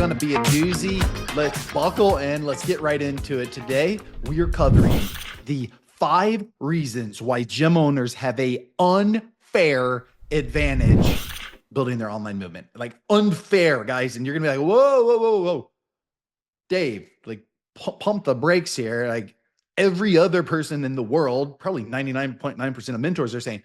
going to be a doozy. Let's buckle and let's get right into it. Today, we are covering the 5 reasons why gym owners have a unfair advantage building their online movement. Like unfair, guys. And you're going to be like, whoa. Dave, like pump the brakes here. Like every other person in the world, probably 99.9% of mentors are saying,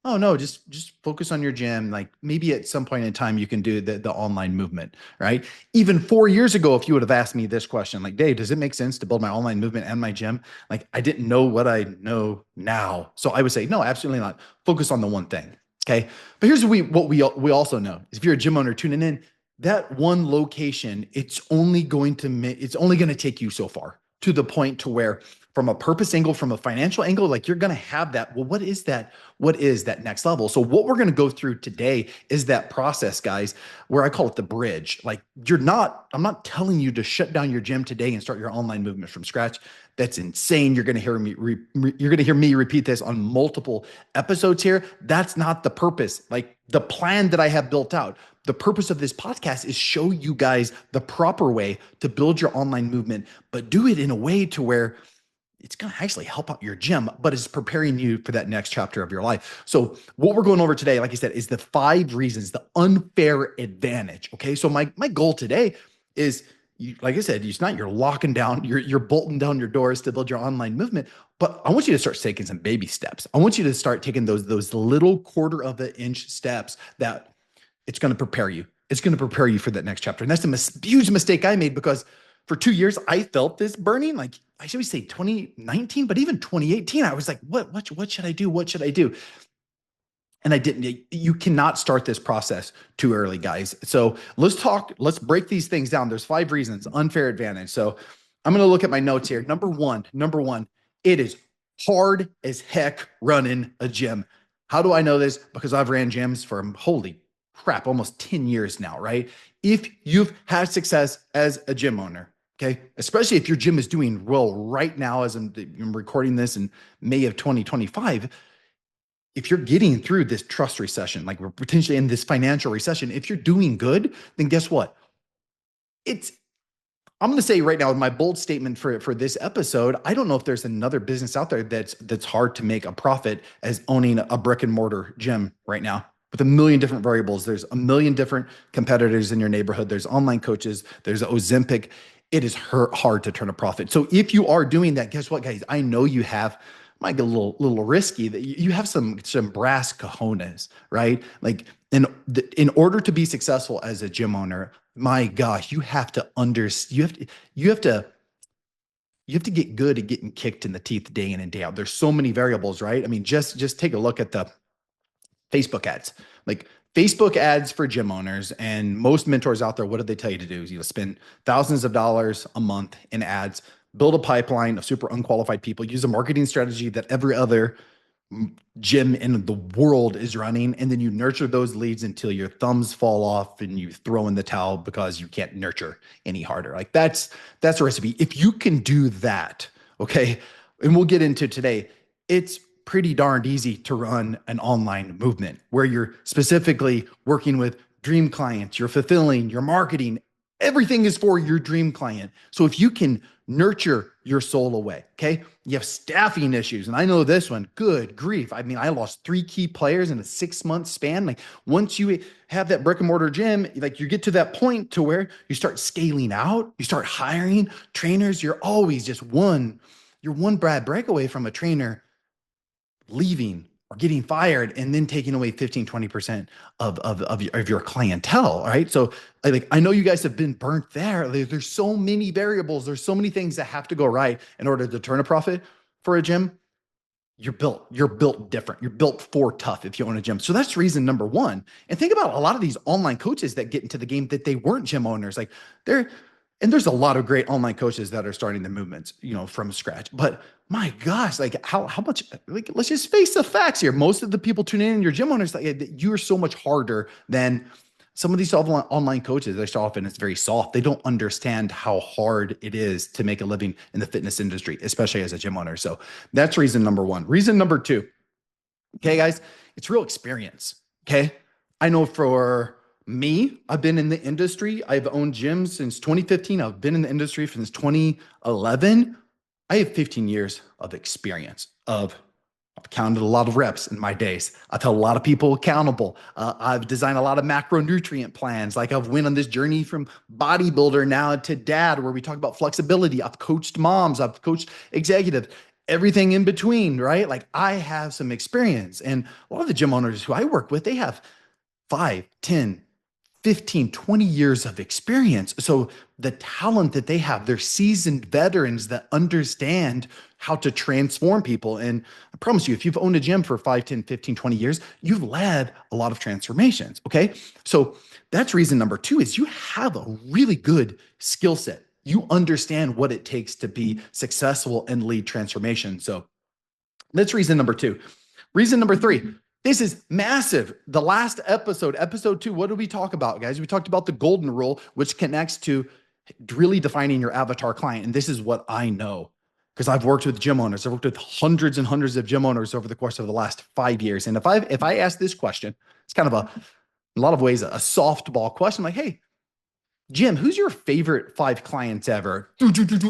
oh no, just focus on your gym. Like maybe at some point in time you can do the online movement, right? Even 4 years ago, if you would have asked me this question, like, Dave, does it make sense to build my online movement and my gym? Like I didn't know what I know now. So I would say, no, absolutely not. Focus on the one thing. Okay. But here's what we also know is if you're a gym owner tuning in, that one location, it's only going to take you so far to the point to where from a purpose angle, from a financial angle, like you're going to have that. Well, what is that? What is that next level? So what we're going to go through today is that process, guys, where I call it the bridge. Like I'm not telling you to shut down your gym today and start your online movement from scratch. That's insane. You're going to hear me repeat this on multiple episodes here. That's not the purpose. Like the plan that I have built out. The purpose of this podcast is show you guys the proper way to build your online movement, but do it in a way to where it's going to actually help out your gym, but it's preparing you for that next chapter of your life. So what we're going over today, like I said, is the 5 reasons, the unfair advantage. Okay. So my goal today is, like I said, it's not you're locking down, you're bolting down your doors to build your online movement, but I want you to start taking some baby steps. I want you to start taking those little 1/4 inch steps that it's going to prepare you. It's going to prepare you for that next chapter. And that's a huge mistake I made because for 2 years, I felt this burning. Like I should say 2019, but even 2018, I was like, what should I do? What should I do? And I didn't. You cannot start this process too early, guys. So let's break these things down. There's 5 reasons, unfair advantage. So I'm going to look at my notes here. Number one, it is hard as heck running a gym. How do I know this? Because I've ran gyms for holy crap, almost 10 years now, right? If you've had success as a gym owner, okay, especially if your gym is doing well right now, as I'm recording this in May of 2025, if you're getting through this trust recession, like we're potentially in this financial recession, if you're doing good, then guess what? I'm going to say right now, my bold statement for this episode, I don't know if there's another business out there that's hard to make a profit as owning a brick and mortar gym right now. With a million different variables, there's a million different competitors in your neighborhood. There's online coaches. There's Ozempic. It is hard to turn a profit. So if you are doing that, guess what, guys? I know you have, might get a little risky, that you have some brass cojones, right? Like in order to be successful as a gym owner, my gosh, you have to get good at getting kicked in the teeth day in and day out. There's so many variables, right? I mean, just take a look at the Facebook ads, like Facebook ads for gym owners, and most mentors out there, what do they tell you to do? Spend thousands of dollars a month in ads, build a pipeline of super unqualified people, use a marketing strategy that every other gym in the world is running, and then you nurture those leads until your thumbs fall off and you throw in the towel because you can't nurture any harder. Like that's a recipe. If you can do that, okay, and we'll get into today, it's pretty darned easy to run an online movement where you're specifically working with dream clients, you're fulfilling, your marketing, everything is for your dream client. So if you can nurture your soul away, okay? You have staffing issues. And I know this one, good grief. I mean, I lost 3 key players in a 6-month span. Like once you have that brick and mortar gym, like you get to that point to where you start scaling out, you start hiring trainers. You're always you're one bad breakaway from a trainer leaving or getting fired and then taking away 15-20% of your clientele, right? So I know you guys have been burnt there. There's so many variables. There's so many things that have to go right in order to turn a profit for a gym. You're built different. You're built for tough if you own a gym. So that's reason number 1. And think about a lot of these online coaches that get into the game that they weren't gym owners. Like there's a lot of great online coaches that are starting the movements, from scratch. But my gosh, like how much, like, let's just face the facts here. Most of the people tuning in, your gym owners, like, you are so much harder than some of these online coaches. They're so often it's very soft. They don't understand how hard it is to make a living in the fitness industry, especially as a gym owner. So that's reason number 1. Reason number 2, okay, guys, it's real experience. Okay. I know for Me, I've been in the industry. I've owned gyms since 2015. I've been in the industry since 2011. I have 15 years of experience of I've counted a lot of reps in my days. I've held a lot of people accountable. I've designed a lot of macronutrient plans. Like I've went on this journey from bodybuilder now to dad, where we talk about flexibility. I've coached moms. I've coached executives, everything in between, right? Like I have some experience. And a lot of the gym owners who I work with, they have 5, 10, 15, 20 years of experience. So the talent that they have, they're seasoned veterans that understand how to transform people. And I promise you, if you've owned a gym for 5, 10, 15, 20 years, you've led a lot of transformations. Okay. So that's reason number two is you have a really good skill set. You understand what it takes to be successful and lead transformation. So that's reason number two. Reason number three, this is massive. The last episode, episode 2, what did we talk about, guys? We talked about the golden rule, which connects to really defining your avatar client. And this is what I know because I've worked with gym owners. I've worked with hundreds and hundreds of gym owners over the course of the last 5 years. And if I ask this question, it's kind of a lot of ways, a softball question like, hey, Jim, who's your favorite 5 clients ever?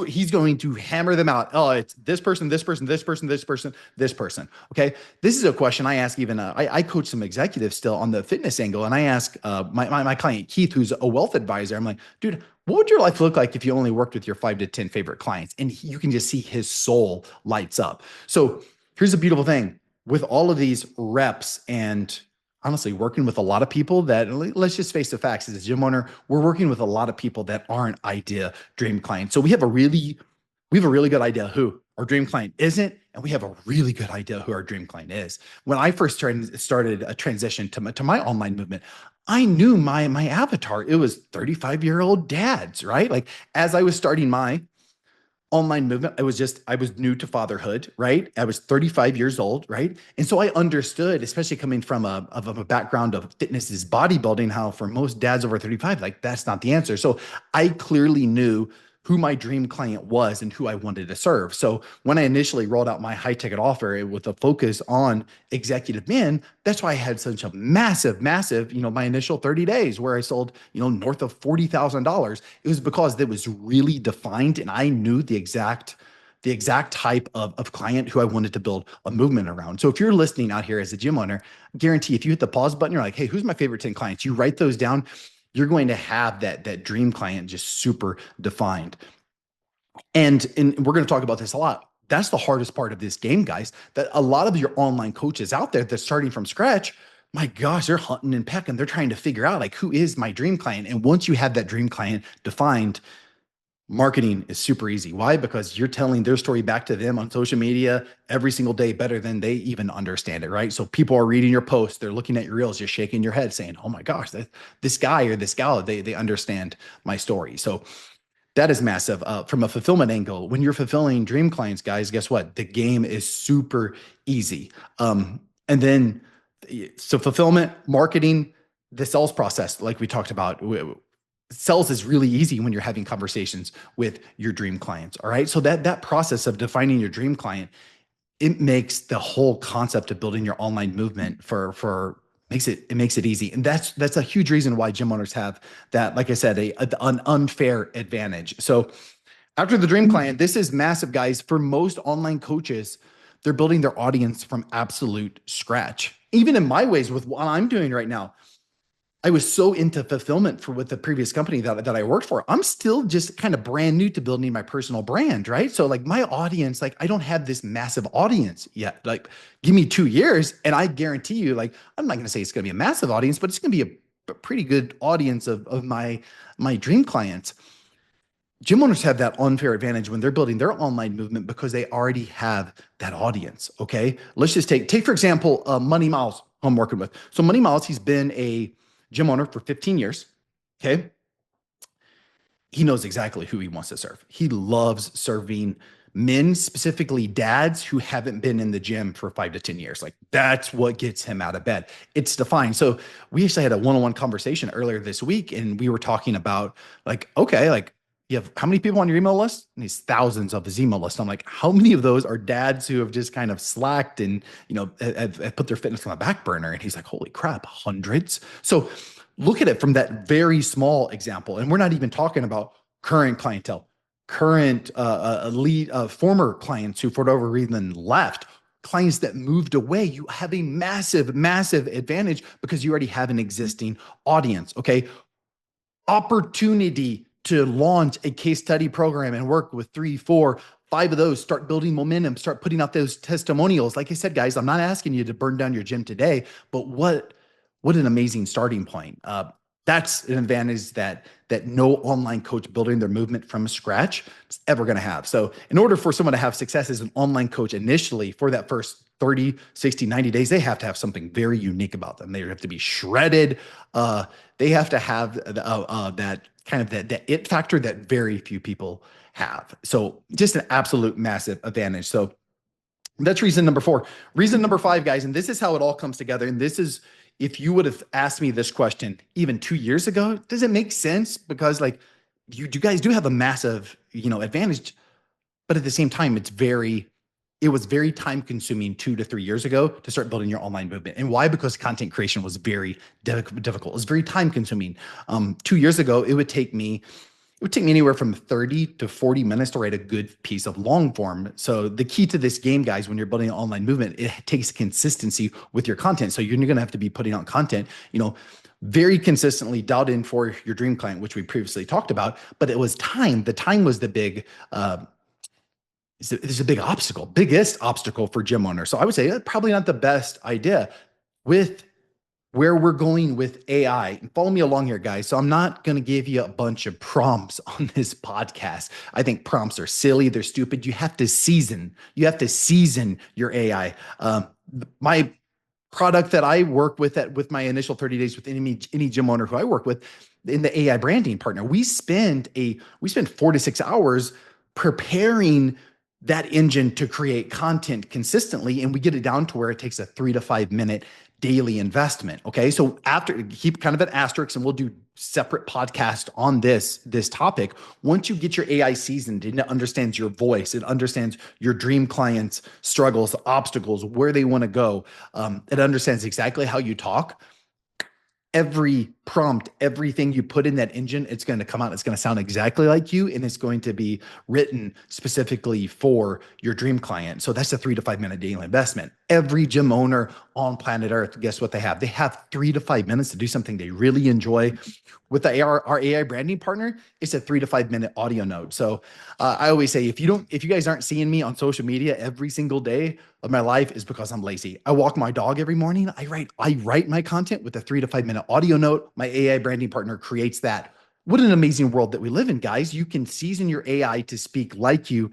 He's going to hammer them out. Oh, it's this person, this person, this person, this person, this person. Okay. This is a question I ask even, I coach some executives still on the fitness angle. And I ask my client, Keith, who's a wealth advisor. I'm like, dude, what would your life look like if you only worked with your 5 to 10 favorite clients? And you can just see his soul lights up. So here's the beautiful thing with all of these reps and honestly working with a lot of people that, let's just face the facts, as a gym owner, we're working with a lot of people that aren't idea dream clients. So we have a really good idea who our dream client isn't, and we have a really good idea who our dream client is. When I first started a transition to my online movement, I knew my avatar. It was 35-year-old dads, right? Like as I was starting my online movement, I was new to fatherhood, right? I was 35 years old, right? And so I understood, especially coming from a background of fitness is bodybuilding, how for most dads over 35, like that's not the answer. So I clearly knew who my dream client was and who I wanted to serve. So when I initially rolled out my high ticket offer with a focus on executive men, that's why I had such a massive, my initial 30 days where I sold, north of $40,000. It was because it was really defined and I knew the exact type of client who I wanted to build a movement around. So if you're listening out here as a gym owner, guarantee if you hit the pause button, you're like, hey, who's my favorite 10 clients? You write those down, you're going to have that dream client just super defined. And we're going to talk about this a lot. That's the hardest part of this game, guys, that a lot of your online coaches out there that's starting from scratch, my gosh, they're hunting and pecking. They're trying to figure out like, who is my dream client? And once you have that dream client defined, marketing is super easy. Why? Because you're telling their story back to them on social media every single day better than they even understand it, right? So people are reading your posts, they're looking at your reels, you're shaking your head saying, oh my gosh, this guy or this gal, they understand my story. So that is massive. From a fulfillment angle, when you're fulfilling dream clients, guys, guess what? The game is super easy. And then, so fulfillment, marketing, the sales process, like we talked about, sales is really easy when you're having conversations with your dream clients. All right. So that process of defining your dream client, it makes the whole concept of building your online movement makes it easy. And that's a huge reason why gym owners have that, like I said, an unfair advantage. So after the dream client, this is massive, guys. For most online coaches, they're building their audience from absolute scratch. Even in my ways with what I'm doing right now, I was so into fulfillment with the previous company that I worked for. I'm still just kind of brand new to building my personal brand, right? So like my audience, like I don't have this massive audience yet. Like give me 2 years and I guarantee you, like, I'm not going to say it's going to be a massive audience, but it's going to be a pretty good audience of my dream clients. Gym owners have that unfair advantage when they're building their online movement because they already have that audience. Okay. Let's just take for example, Money Miles, who I'm working with. So Money Miles, he's been a gym owner for 15 years. Okay. He knows exactly who he wants to serve. He loves serving men, specifically dads who haven't been in the gym for 5 to 10 years. Like that's what gets him out of bed. It's defined. So we actually had a one-on-one conversation earlier this week and we were talking about like, okay, like you have how many people on your email list? And he's thousands of his email list. I'm like, how many of those are dads who have just kind of slacked and, have put their fitness on the back burner? And he's like, holy crap, hundreds. So look at it from that very small example. And we're not even talking about current clientele, current lead, former clients who, for whatever reason, left, clients that moved away. You have a massive, massive advantage because you already have an existing audience. Okay. Opportunity to launch a case study program and work with 3, 4, 5 of those, start building momentum, start putting out those testimonials. Like I said, guys, I'm not asking you to burn down your gym today, but what an amazing starting point. That's an advantage that no online coach building their movement from scratch is ever going to have. So in order for someone to have success as an online coach initially for that first 30, 60, 90 days, they have to have something very unique about them. They have to be shredded. They have to have that kind of that it factor that very few people have. So just an absolute massive advantage. So that's reason number 4. Reason number 5, guys, and this is how it all comes together. And this is, if you would have asked me this question even 2 years ago, does it make sense? Because like you guys do have a massive, advantage, but at the same time, it was very time consuming 2 to 3 years ago to start building your online movement. And why? Because content creation was very difficult. It was very time consuming. 2 years ago, it would take me anywhere from 30 to 40 minutes to write a good piece of long form. So the key to this game, guys, when you're building an online movement, it takes consistency with your content. So you're going to have to be putting out content, very consistently dialed in for your dream client, which we previously talked about, but it was time. The time was the big, is a big obstacle, biggest obstacle for gym owners. So I would say probably not the best idea with where we're going with AI. And follow me along here, guys. So I'm not going to give you a bunch of prompts on this podcast. I think prompts are silly. They're stupid. You have to season your AI. My product that I work with with my initial 30 days with any gym owner who I work with in the AI branding partner, we spend 4 to 6 hours preparing that engine to create content consistently. And we get it down to where it takes a 3 to 5 minute daily investment. Okay. So after, keep kind of an asterisk, and we'll do separate podcast on this topic. Once you get your AI seasoned and it understands your voice, it understands your dream clients' struggles, obstacles, where they want to go. It understands exactly how you talk. Every prompt, everything you put in that engine, it's going to come out. It's going to sound exactly like you, and it's going to be written specifically for your dream client. So that's a 3 to 5 minute daily investment. Every gym owner on planet Earth, guess what they have? They have 3 to 5 minutes to do something they really enjoy. With our AI branding partner, it's a 3 to 5 minute audio note. So I always say, if you guys aren't seeing me on social media every single day of my life, is because I'm lazy. I walk my dog every morning. I write my content with a 3 to 5 minute audio note. My AI branding partner creates that. What an amazing world that we live in, guys. You can season your AI to speak like you,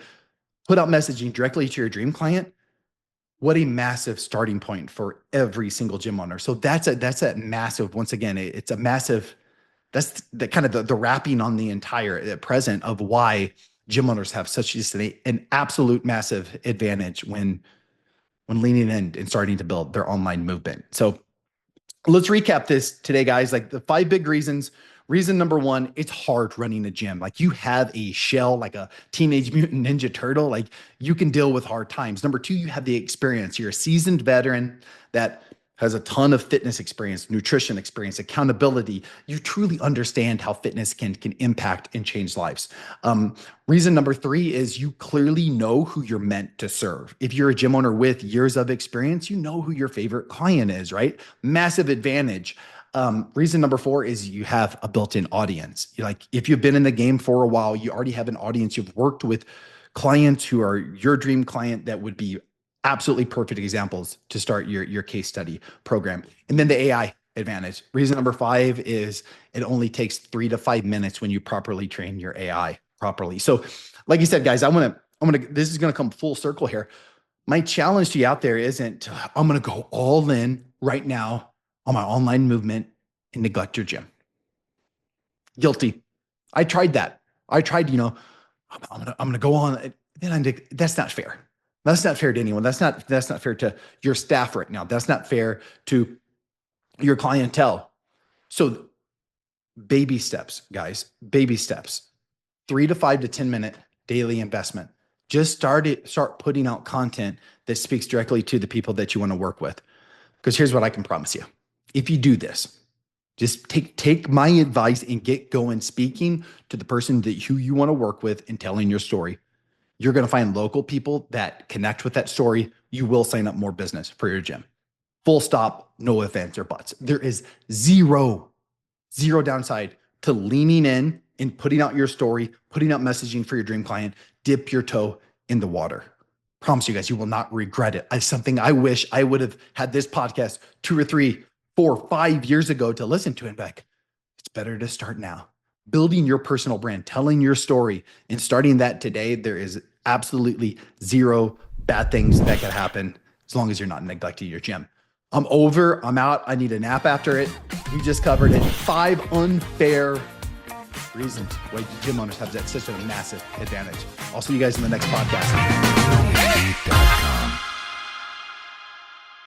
put out messaging directly to your dream client. What a massive starting point for every single gym owner. So that's a massive, once again, it's a massive, that's the kind of the wrapping on the entire present of why gym owners have such just an absolute massive advantage when leaning in and starting to build their online movement. So let's recap this today, guys. Like the 5 big reasons. Reason number 1, it's hard running a gym. Like you have a shell, like a Teenage Mutant Ninja Turtle. Like you can deal with hard times. Number 2, you have the experience. You're a seasoned veteran that has a ton of fitness experience, nutrition experience, accountability. You truly understand how fitness can impact and change lives. Reason number 3 is you clearly know who you're meant to serve. If you're a gym owner with years of experience, you know who your favorite client is, right? Massive advantage. Reason number 4 is you have a built-in audience. Like if you've been in the game for a while, you already have an audience. You've worked with clients who are your dream client that would be absolutely perfect examples to start your case study program. And then the AI advantage. Reason number 5 is it only takes 3 to 5 minutes when you properly train your AI properly. So like you said, guys, this is going to come full circle here. My challenge to you out there isn't, I'm going to go all in right now on my online movement and neglect your gym. Guilty. I tried that. I tried, I'm gonna go on. That's not fair. That's not fair to anyone. That's not fair to your staff right now. That's not fair to your clientele. So baby steps, guys, baby steps. 3 to 5 to 10 minute daily investment. Just start putting out content that speaks directly to the people that you want to work with. Because here's what I can promise you. If you do this, just take my advice and get going speaking to the person who you want to work with and telling your story. You're going to find local people that connect with that story. You will sign up more business for your gym. Full stop, no ifs, ands, or buts. There is zero downside to leaning in and putting out your story, putting out messaging for your dream client. Dip your toe in the water. Promise you guys, you will not regret it. It's something I wish I would have had this podcast 2 or 3, 4, 5 years ago to listen to. And back, it's better to start now. Building your personal brand, telling your story, and starting that today. There is absolutely zero bad things that could happen as long as you're not neglecting your gym. I'm over. I'm out. I need a nap after it. We just covered it. 5 unfair reasons why gym owners have such a massive advantage. I'll see you guys in the next podcast.